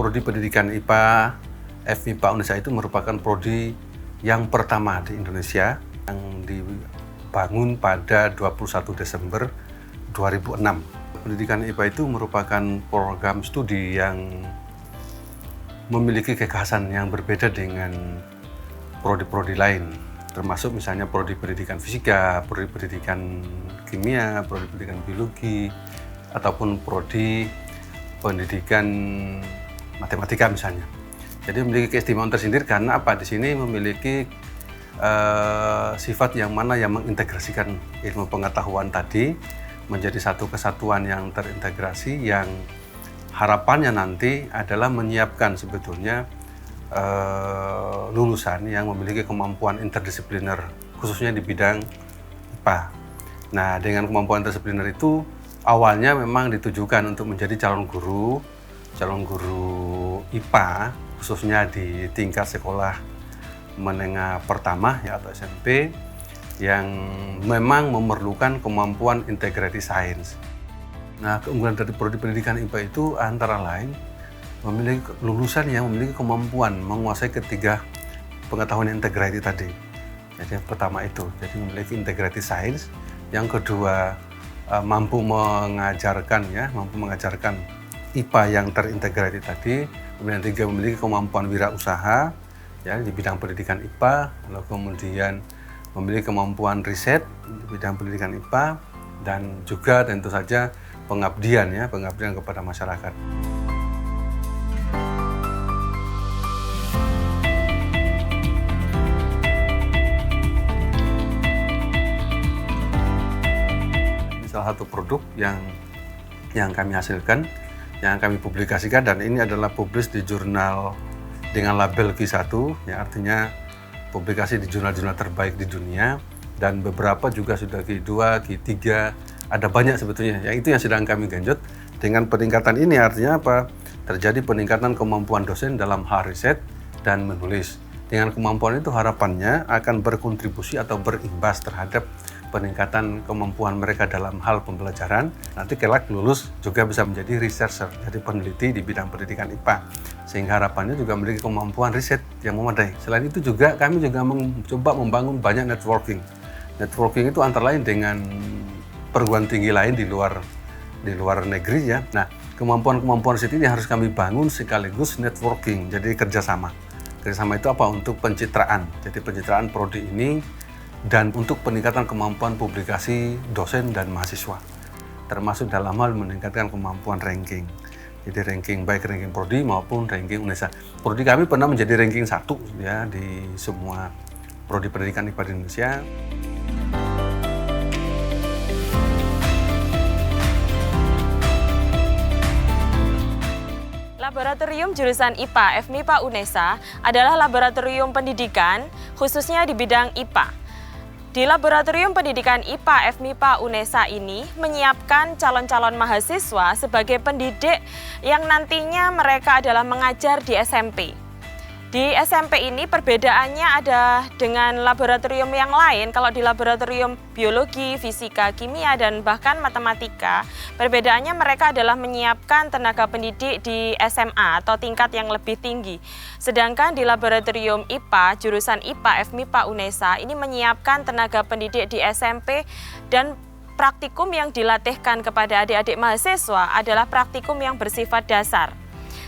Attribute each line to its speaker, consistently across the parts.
Speaker 1: Prodi Pendidikan IPA FMIPA UNESA itu merupakan prodi yang pertama di Indonesia yang dibangun pada 21 Desember 2006. Pendidikan IPA itu merupakan program studi yang memiliki kekhasan yang berbeda dengan prodi-prodi lain, termasuk misalnya prodi pendidikan fisika, prodi pendidikan kimia, prodi pendidikan biologi, ataupun prodi pendidikan matematika misalnya. Jadi memiliki keistimewaan tersendiri karena apa? Di sini memiliki sifat yang mana yang mengintegrasikan ilmu pengetahuan tadi menjadi satu kesatuan yang terintegrasi, yang harapannya nanti adalah menyiapkan sebetulnya lulusan yang memiliki kemampuan interdisipliner khususnya di bidang IPA. Nah, dengan kemampuan interdisipliner itu awalnya memang ditujukan untuk menjadi calon guru IPA khususnya di tingkat sekolah menengah pertama ya atau SMP yang memang memerlukan kemampuan integrated science. Nah, keunggulan dari prodi pendidikan IPA itu antara lain memiliki lulusan yang memiliki kemampuan menguasai ketiga pengetahuan integrated tadi. Jadi pertama itu, jadi memiliki integrated science. Yang kedua, mampu mengajarkan IPA yang terintegrasi tadi. Kemudian tiga, memiliki kemampuan wirausaha ya di bidang pendidikan IPA, lalu kemudian memiliki kemampuan riset di bidang pendidikan IPA, dan juga tentu saja pengabdian kepada masyarakat. Salah satu produk yang kami hasilkan, yang kami publikasikan, dan ini adalah publis di jurnal dengan label Q1, ya artinya publikasi di jurnal-jurnal terbaik di dunia, dan beberapa juga sudah Q2, Q3, ada banyak sebetulnya. Yang itu yang sedang kami genjot. Dengan peningkatan ini artinya apa? Terjadi peningkatan kemampuan dosen dalam hal riset dan menulis. Dengan kemampuan itu harapannya akan berkontribusi atau berimbas terhadap peningkatan kemampuan mereka dalam hal pembelajaran. Nanti kelak lulus juga bisa menjadi researcher, jadi peneliti di bidang pendidikan IPA. Sehingga harapannya juga memiliki kemampuan riset yang memadai. Selain itu juga kami juga mencoba membangun banyak networking. Networking itu antara lain dengan perguruan tinggi lain di luar negeri ya. Nah, kemampuan riset ini harus kami bangun sekaligus networking, jadi kerjasama. Kerjasama itu apa? Untuk pencitraan. Jadi pencitraan prodi ini dan untuk peningkatan kemampuan publikasi dosen dan mahasiswa, termasuk dalam hal meningkatkan kemampuan ranking. Jadi ranking baik ranking prodi maupun ranking UNESA. Prodi kami pernah menjadi ranking 1 ya di semua prodi pendidikan IPA di Indonesia.
Speaker 2: Laboratorium jurusan IPA FMIPA UNESA adalah laboratorium pendidikan khususnya di bidang IPA. Di Laboratorium Pendidikan IPA FMIPA UNESA ini menyiapkan calon-calon mahasiswa sebagai pendidik yang nantinya mereka adalah mengajar di SMP. Di SMP ini perbedaannya ada dengan laboratorium yang lain. Kalau di laboratorium biologi, fisika, kimia, dan bahkan matematika, perbedaannya mereka adalah menyiapkan tenaga pendidik di SMA atau tingkat yang lebih tinggi. Sedangkan di laboratorium IPA, jurusan IPA FMIPA UNESA ini menyiapkan tenaga pendidik di SMP, dan praktikum yang dilatihkan kepada adik-adik mahasiswa adalah praktikum yang bersifat dasar.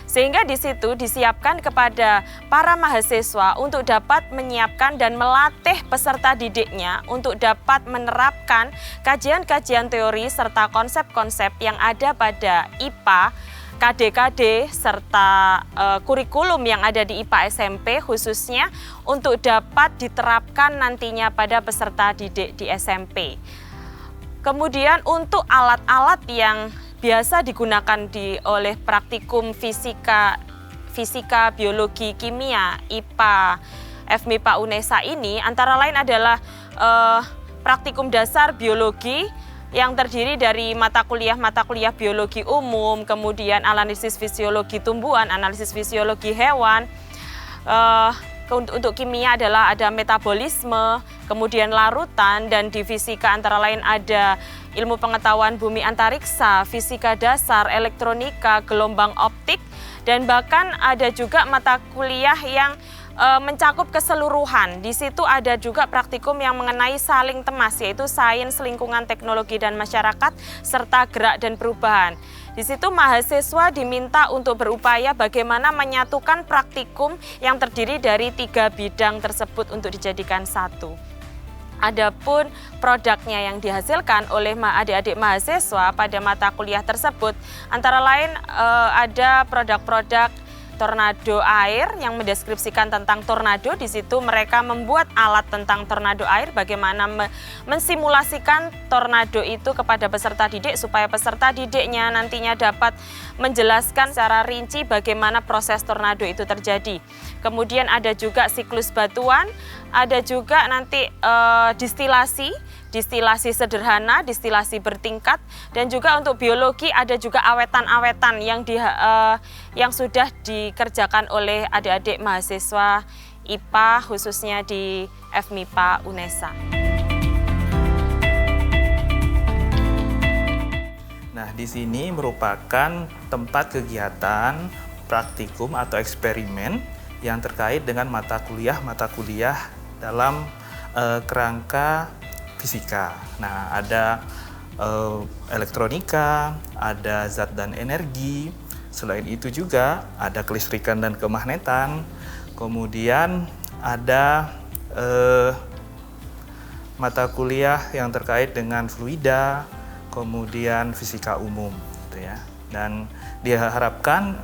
Speaker 2: Sehingga di situ disiapkan kepada para mahasiswa untuk dapat menyiapkan dan melatih peserta didiknya untuk dapat menerapkan kajian-kajian teori serta konsep-konsep yang ada pada IPA, KD-KD, serta kurikulum yang ada di IPA SMP khususnya untuk dapat diterapkan nantinya pada peserta didik di SMP. Kemudian untuk alat-alat yang biasa digunakan oleh praktikum fisika, biologi, kimia, IPA, FMIPA UNESA ini antara lain adalah praktikum dasar biologi yang terdiri dari mata kuliah biologi umum, kemudian analisis fisiologi tumbuhan, analisis fisiologi hewan. Untuk kimia adalah ada metabolisme, kemudian larutan, dan di fisika antara lain ada ilmu pengetahuan bumi antariksa, fisika dasar, elektronika, gelombang optik, dan bahkan ada juga mata kuliah yang mencakup keseluruhan. Di situ ada juga praktikum yang mengenai saling temas, yaitu sains, lingkungan, teknologi, dan masyarakat, serta gerak dan perubahan. Di situ mahasiswa diminta untuk berupaya bagaimana menyatukan praktikum yang terdiri dari 3 bidang tersebut untuk dijadikan satu. Adapun produknya yang dihasilkan oleh adik-adik mahasiswa pada mata kuliah tersebut, antara lain ada produk-produk tornado air yang mendeskripsikan tentang tornado. Di situ mereka membuat alat tentang tornado air, bagaimana mensimulasikan tornado itu kepada peserta didik supaya peserta didiknya nantinya dapat menjelaskan secara rinci bagaimana proses tornado itu terjadi. Kemudian ada juga siklus batuan, ada juga nanti distilasi sederhana, distilasi bertingkat, dan juga untuk biologi ada juga awetan-awetan yang sudah dikerjakan oleh adik-adik mahasiswa IPA khususnya di FMIPA UNESA.
Speaker 3: Nah, di sini merupakan tempat kegiatan praktikum atau eksperimen yang terkait dengan mata kuliah dalam kerangka fisika. Nah, ada elektronika, ada zat dan energi. Selain itu juga ada kelistrikan dan kemagnetan. Kemudian ada mata kuliah yang terkait dengan fluida, kemudian fisika umum, gitu ya. Dan diharapkan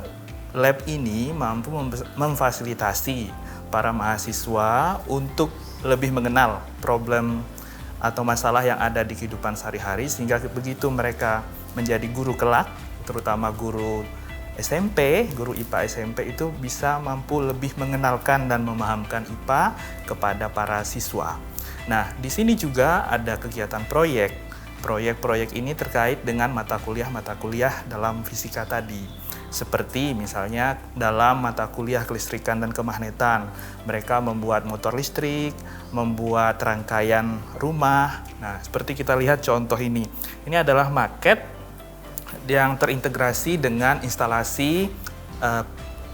Speaker 3: lab ini mampu memfasilitasi para mahasiswa untuk lebih mengenal problem atau masalah yang ada di kehidupan sehari-hari, sehingga begitu mereka menjadi guru kelak, terutama guru SMP, guru IPA SMP itu bisa mampu lebih mengenalkan dan memahamkan IPA kepada para siswa. Nah, di sini juga ada kegiatan proyek. Proyek-proyek ini terkait dengan mata kuliah dalam fisika tadi. Seperti misalnya dalam mata kuliah kelistrikan dan kemagnetan, mereka membuat motor listrik, membuat rangkaian rumah. Nah, seperti kita lihat contoh ini. Ini adalah maket yang terintegrasi dengan instalasi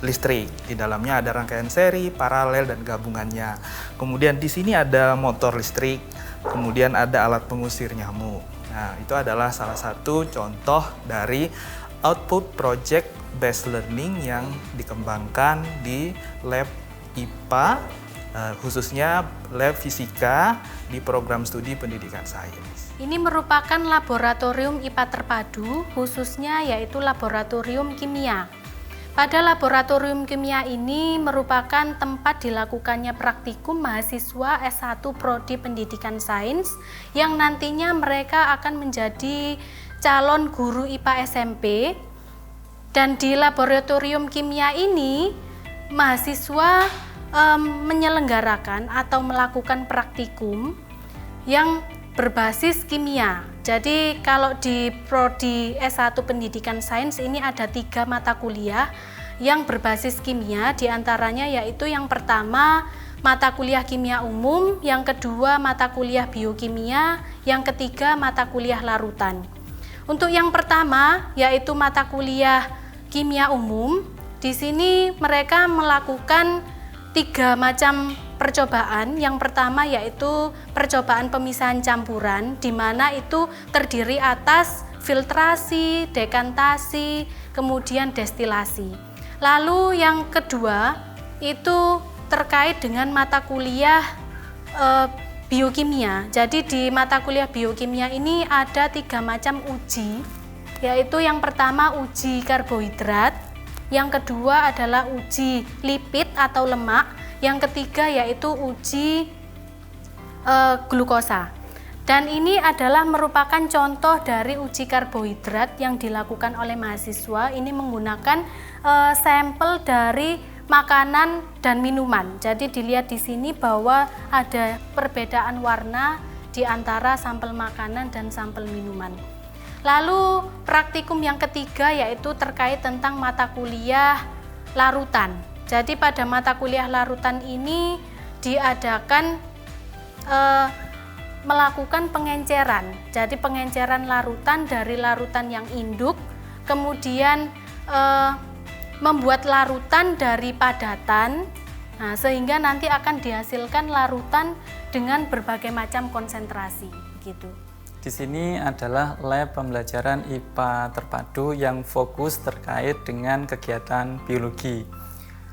Speaker 3: listrik. Di dalamnya ada rangkaian seri, paralel, dan gabungannya. Kemudian di sini ada motor listrik, kemudian ada alat pengusir nyamuk. Nah, itu adalah salah satu contoh dari output project based learning yang dikembangkan di lab IPA, khususnya lab fisika di program studi pendidikan sains.
Speaker 4: Ini merupakan laboratorium IPA terpadu, khususnya yaitu laboratorium kimia. Pada laboratorium kimia ini merupakan tempat dilakukannya praktikum mahasiswa S1 Prodi Pendidikan Sains yang nantinya mereka akan menjadi calon guru IPA SMP. Dan di laboratorium kimia ini mahasiswa menyelenggarakan atau melakukan praktikum yang berbasis kimia. Jadi kalau di Prodi S1 Pendidikan Sains ini ada 3 mata kuliah yang berbasis kimia, diantaranya yaitu yang pertama mata kuliah kimia umum, yang kedua mata kuliah biokimia, yang ketiga mata kuliah larutan. Untuk yang pertama yaitu mata kuliah kimia umum, di sini mereka melakukan 3 macam percobaan. Yang pertama yaitu percobaan pemisahan campuran, di mana itu terdiri atas filtrasi, dekantasi, kemudian destilasi. Lalu yang kedua itu terkait dengan mata kuliah biokimia. Jadi di mata kuliah biokimia ini ada 3 macam uji, yaitu yang pertama uji karbohidrat, yang kedua adalah uji lipid atau lemak, yang ketiga yaitu uji glukosa. Dan ini adalah merupakan contoh dari uji karbohidrat yang dilakukan oleh mahasiswa. Ini menggunakan sampel dari makanan dan minuman. Jadi dilihat di sini bahwa ada perbedaan warna di antara sampel makanan dan sampel minuman. Lalu praktikum yang ketiga yaitu terkait tentang mata kuliah larutan. Jadi pada mata kuliah larutan ini diadakan melakukan pengenceran. Jadi pengenceran larutan dari larutan yang induk, kemudian membuat larutan dari padatan, nah, sehingga nanti akan dihasilkan larutan dengan berbagai macam konsentrasi gitu.
Speaker 5: Di sini adalah lab pembelajaran IPA terpadu yang fokus terkait dengan kegiatan biologi.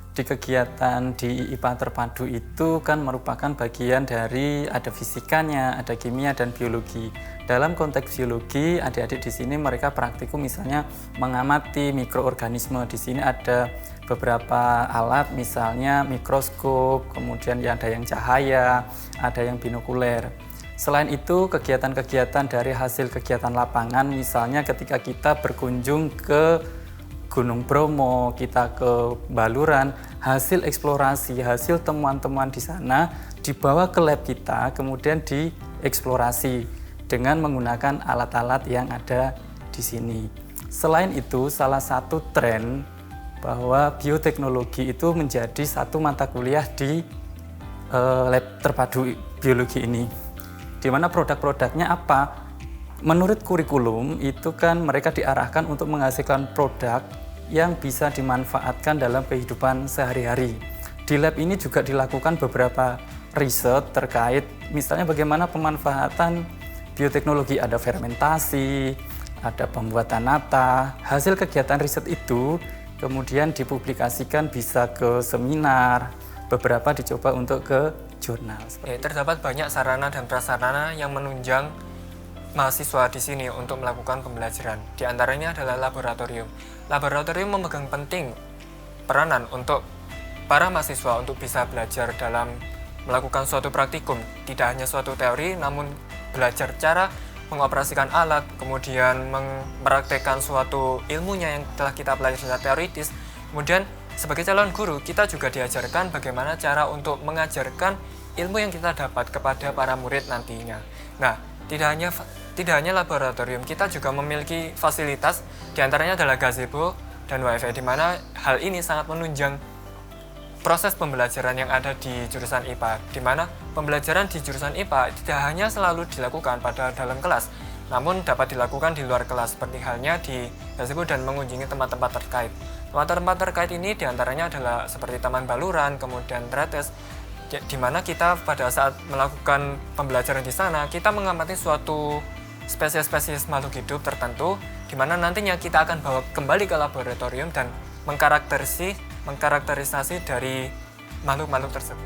Speaker 5: Di kegiatan di IPA terpadu itu kan merupakan bagian dari ada fisikanya, ada kimia dan biologi. Dalam konteks biologi, adik-adik di sini mereka praktikum misalnya mengamati mikroorganisme. Di sini ada beberapa alat, misalnya mikroskop, kemudian ada yang cahaya, ada yang binokuler. Selain itu, kegiatan-kegiatan dari hasil kegiatan lapangan, misalnya ketika kita berkunjung ke Gunung Bromo, kita ke Baluran, hasil eksplorasi, hasil temuan-temuan di sana dibawa ke lab kita, kemudian dieksplorasi dengan menggunakan alat-alat yang ada di sini. Selain itu, salah satu tren bahwa bioteknologi itu menjadi satu mata kuliah di lab terpadu biologi ini. Di mana produk-produknya apa? Menurut kurikulum itu kan mereka diarahkan untuk menghasilkan produk yang bisa dimanfaatkan dalam kehidupan sehari-hari. Di lab ini juga dilakukan beberapa riset terkait misalnya bagaimana pemanfaatan bioteknologi, ada fermentasi, ada pembuatan nata. Hasil kegiatan riset itu kemudian dipublikasikan bisa ke seminar, beberapa dicoba untuk ke jurnal.
Speaker 6: Terdapat banyak sarana dan prasarana yang menunjang mahasiswa di sini untuk melakukan pembelajaran. Di antaranya adalah laboratorium. Laboratorium memegang penting peranan untuk para mahasiswa untuk bisa belajar dalam melakukan suatu praktikum. Tidak hanya suatu teori, namun belajar cara mengoperasikan alat, kemudian mempraktekkan suatu ilmunya yang telah kita pelajari secara teoritis. Kemudian sebagai calon guru, kita juga diajarkan bagaimana cara untuk mengajarkan ilmu yang kita dapat kepada para murid nantinya. Nah, tidak hanya laboratorium, kita juga memiliki fasilitas, diantaranya adalah gazebo dan wifi, di mana hal ini sangat menunjang proses pembelajaran yang ada di jurusan IPA, di mana pembelajaran di jurusan IPA tidak hanya selalu dilakukan pada dalam kelas, namun dapat dilakukan di luar kelas, seperti halnya di gazebo dan mengunjungi tempat-tempat terkait. Tempat-tempat terkait ini diantaranya adalah seperti Taman Baluran, kemudian Tretes, di mana kita pada saat melakukan pembelajaran di sana, kita mengamati suatu spesies-spesies makhluk hidup tertentu, di mana nantinya kita akan bawa kembali ke laboratorium dan mengkarakterisasi dari makhluk-makhluk tersebut.